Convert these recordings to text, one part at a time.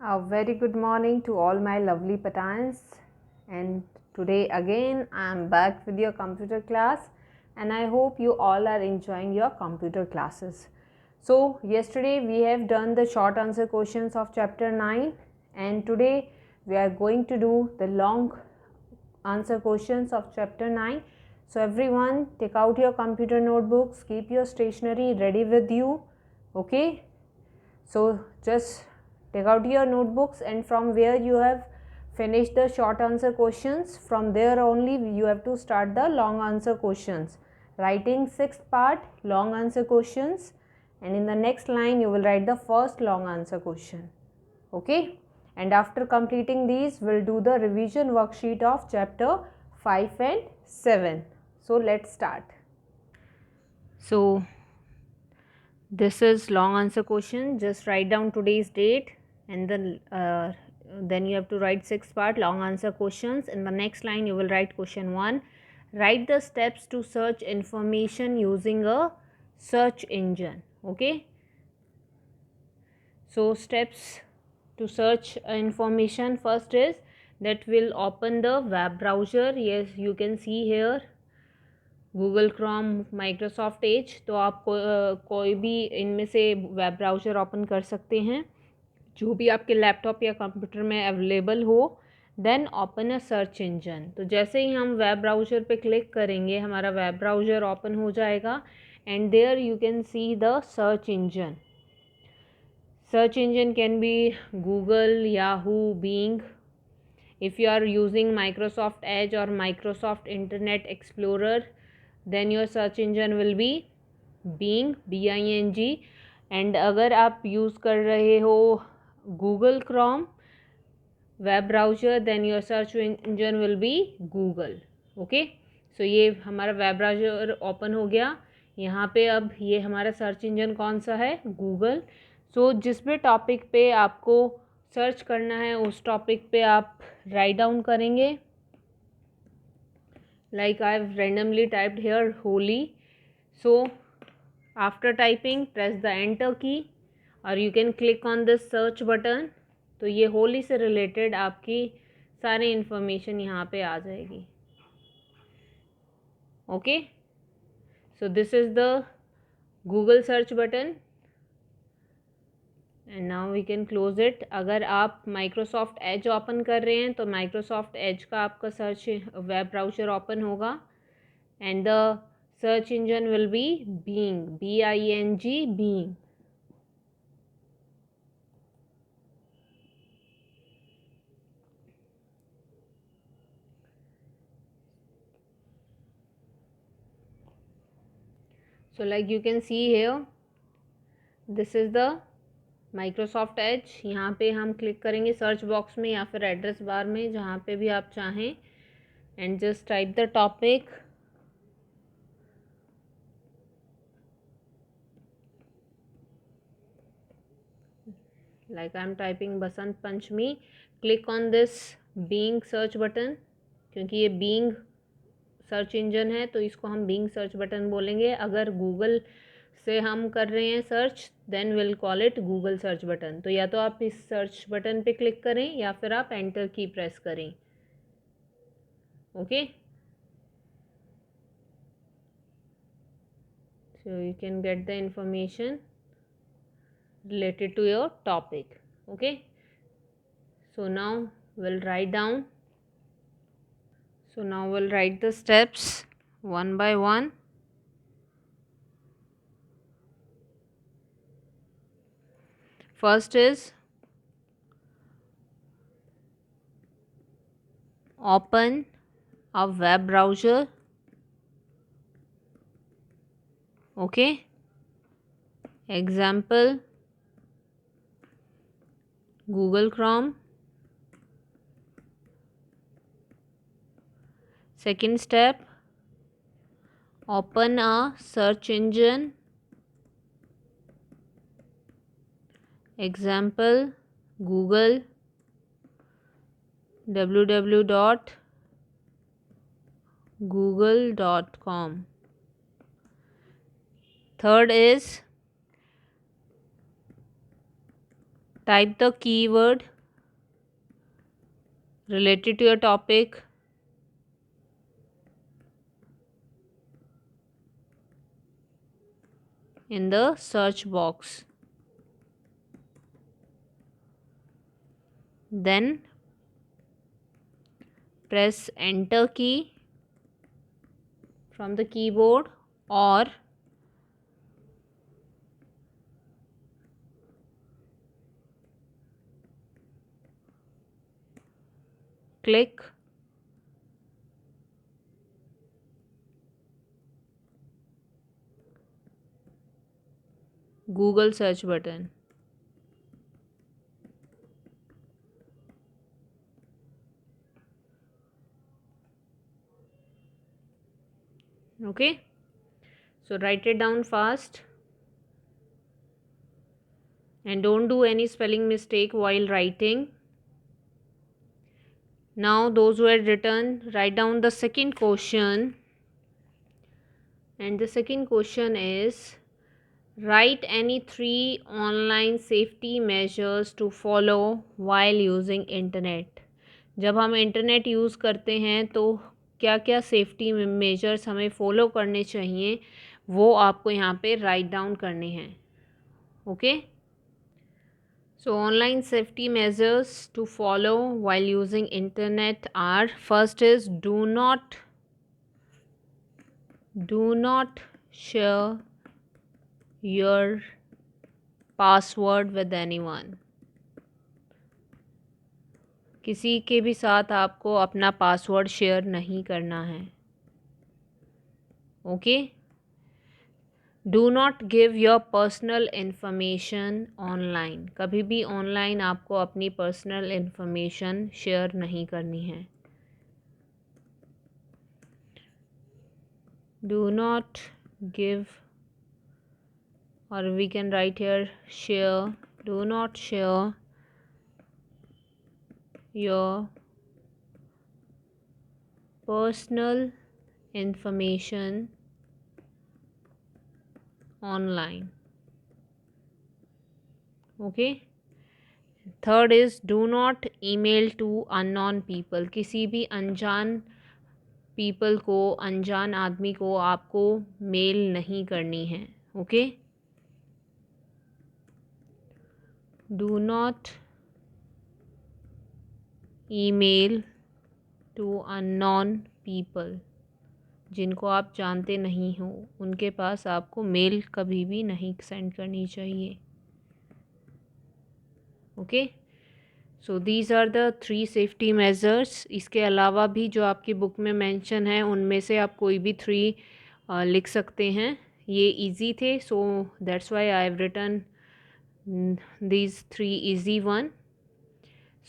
A very good morning to all my lovely Pathans, and today again I am back with your computer class, and I hope you all are enjoying your computer classes. So yesterday we have done the short answer questions of chapter 9, and today we are going to do the long answer questions of chapter 9. So everyone, take out your computer notebooks, keep your stationery ready with you. Okay, so just take out your notebooks, and from where you have finished the short answer questions, from there only you have to start the long answer questions, writing sixth part long answer questions, and in the next line you will write the first long answer question. Okay, and after completing these we'll do the revision worksheet of chapter 5 and 7. So let's start. So this is long answer question. Just write down today's date, and then you have to write sixth part long answer questions. In the next line you will write question 1. Write the steps to search information using a search engine. Okay, so steps to search information, first is that will open the web browser. Yes, you can see here Google Chrome, Microsoft Edge, तो आप कोई भी इनमें से web browser open कर सकते हैं जो भी आपके लैपटॉप या कंप्यूटर में अवेलेबल हो. Then open a search engine. तो जैसे ही हम वेब ब्राउज़र पे क्लिक करेंगे हमारा वेब ब्राउज़र ओपन हो जाएगा, and there you can see the search engine. Search engine can be Google, Yahoo, Bing. if you are using Microsoft Edge or Microsoft Internet Explorer, then your search engine will be Bing, BING. and अगर आप use कर रहे हो Google Chrome web browser, then your search engine will be Google. Okay, so ये हमारा web browser open हो गया. यहाँ पे अब ये हमारा सर्च इंजन कौन सा है? गूगल. सो जिस भी टॉपिक पे आपको सर्च करना है उस टॉपिक पे आप राइट डाउन करेंगे. Like I have randomly typed here Holi. So after typing press the enter की और you can click on this search button. तो ये होली से रिलेटेड आपकी सारी इन्फॉर्मेशन यहाँ पे आ जाएगी. Okay, so this is the Google search button and now we can close it. अगर आप माइक्रोसॉफ्ट एज ओपन कर रहे हैं तो माइक्रोसॉफ्ट एज का आपका सर्च वेब ब्राउज़र ओपन होगा, and the search engine will be being, BING, being. So like you can see here, this is the Microsoft Edge. यहाँ पे हम क्लिक करेंगे सर्च बॉक्स में या फिर एड्रेस बार में, जहाँ पे भी आप चाहें, and just type the topic. Like I am typing Basant Panchami. Click on this being search button, क्योंकि ये बीइंग सर्च इंजन है तो इसको हम बीइंग सर्च बटन बोलेंगे. अगर गूगल से हम कर रहे हैं search, then will call it Google search button. तो या तो आप इस सर्च बटन पे क्लिक करें या फिर आप एंटर की प्रेस करें. Okay, so you can get the information related to your topic. Okay, so now we'll write down. So now we'll write the steps one by one. First is open a web browser. Okay, example Google Chrome. Second step, open a search engine. Example Google, www.google.com. Third is Type the keyword related to your topic in the search box. Then press enter key from the keyboard or click Google search button. Okay, so write it down fast and don't do any spelling mistake while writing. Now those who had written, write down the second question, and the second question is write any 3 online safety measures to follow while using internet. जब हम internet use करते हैं तो क्या क्या safety measures हमें follow करने चाहिए वो आपको यहाँ पे राइट डाउन करने हैं. Okay, so online safety measures to follow while using internet are: first is do not share your password with anyone. किसी के भी साथ आपको अपना पासवर्ड शेयर नहीं करना है. Okay, do not give your personal information online. कभी भी ऑनलाइन आपको अपनी पर्सनल इन्फॉर्मेशन शेयर नहीं करनी है. Do not give, or we can write here share, do not share your personal information online. Okay, third is do not email to unknown people. किसी भी अनजान पीपल को, अनजान आदमी को आपको मेल नहीं करनी है. Okay, do not email to unknown people. जिनको आप जानते नहीं हो उनके पास आपको मेल कभी भी नहीं सेंड करनी चाहिए. Okay, so these are the 3 safety measures. इसके अलावा भी जो आपकी बुक में मेंशन है उनमें से आप कोई भी 3 लिख सकते हैं. ये इजी थे, so that's why I have written these 3 easy one.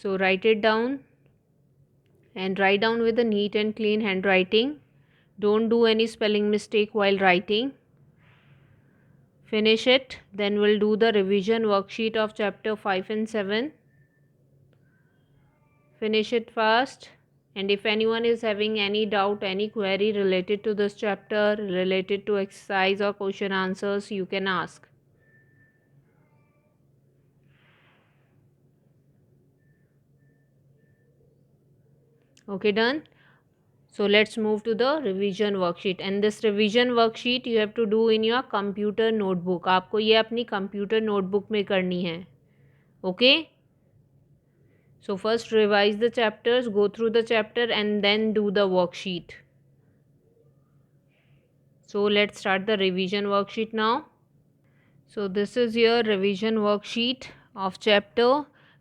So write it down and write down with a neat and clean handwriting. Don't do any spelling mistake while writing. Finish it, then we'll do the revision worksheet of chapter 5 and 7. Finish it fast, and if anyone is having any doubt, any query related to this chapter, related to exercise or question answers, you can ask. Okay, done. So let's move to the revision worksheet, and this revision worksheet you have to do in your computer notebook. आपको ये अपनी computer notebook में करनी है. Okay, so first revise the chapters, go through the chapter and then do the worksheet. So let's start the revision worksheet now. So this is your revision worksheet of chapter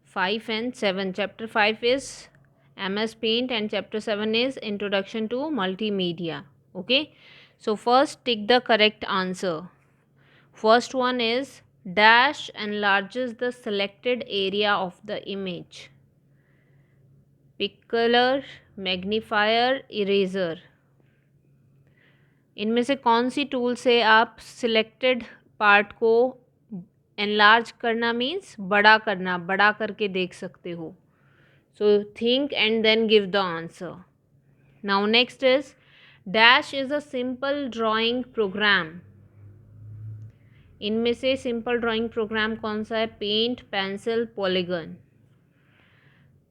5 and 7. Chapter 5 is MS Paint and chapter 7 is Introduction to Multimedia. Okay, so first tick the correct answer. First one is dash enlarges the selected area of the image. Pick color, magnifier, eraser. इनमें से कौन सी tool से आप selected part को enlarge करना means बड़ा करना, बड़ा करके देख सकते हो. So think and then give the answer. Now next is dash is a simple drawing program. इनमें से सिंपल ड्राइंग प्रोग्राम कौन सा है? Paint, pencil, polygon.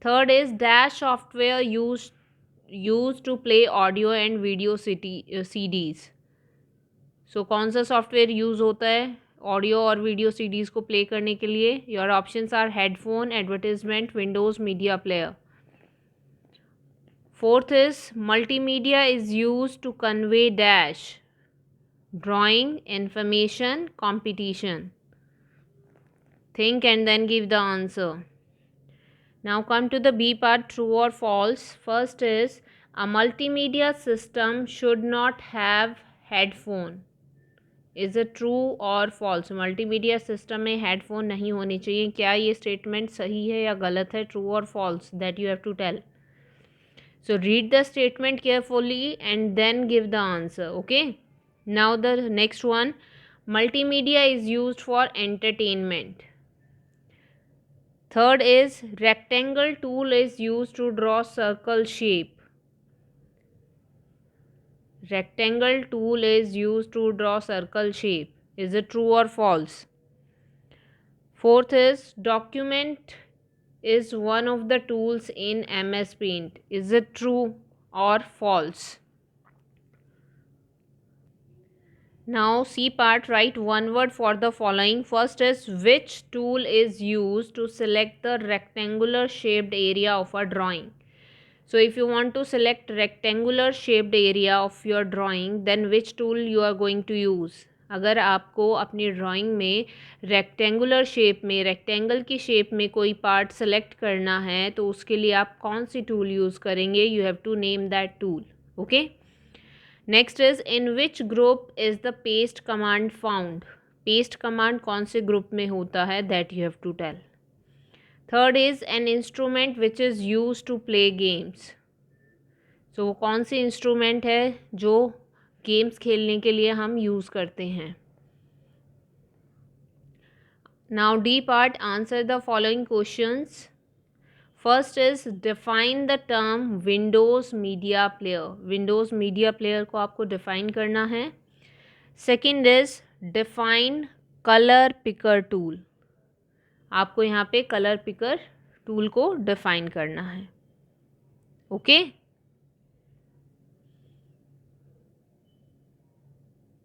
Third is dash software use to play audio and video CDs। सो कौन सा software use होता है ऑडियो और वीडियो CDs को प्ले करने के लिए? Your options are headphone, advertisement, Windows Media Player. Fourth is multimedia is use to convey dash drawing, information, competition. Think and then give the answer. Now come to the B part, true or false. First is a multimedia system should not have headphone. Is it true or false? Multimedia system में headphone नहीं होने चाहिए। क्या ये statement सही है या गलत है? ट्रू और false, that you have to tell. So read the statement carefully and then give the answer. Okay. Now the next one, multimedia is used for entertainment. Third is rectangle tool is used to draw circle shape. Rectangle tool is used to draw circle shape. Is it true or false? Fourth is document is one of the tools in MS Paint. Is it true or false? Now C part, write one word for the following. First is which tool is used to select the rectangular shaped area of a drawing. So if you want to select rectangular shaped area of your drawing, then which tool you are going to use? अगर आपको अपनी drawing में rectangular shape में, rectangle की shape में कोई part select करना है तो उसके लिए आप कौन सी टूल यूज़ करेंगे? You have to name that tool. Okay. Next is in which group is the paste command found. Paste command कौन से ग्रुप में होता है? That you have to tell. Third is an instrument which is use to play games. So वो कौन सी instrument है जो गेम्स खेलने के लिए हम यूज़ करते हैं? Now D part, answer the following questions. First is define the term Windows Media player. Windows Media player को आपको डिफाइन करना है. Second is define colour picker tool. आपको यहाँ पे कलर पिकर टूल को डिफाइन करना है. ओके.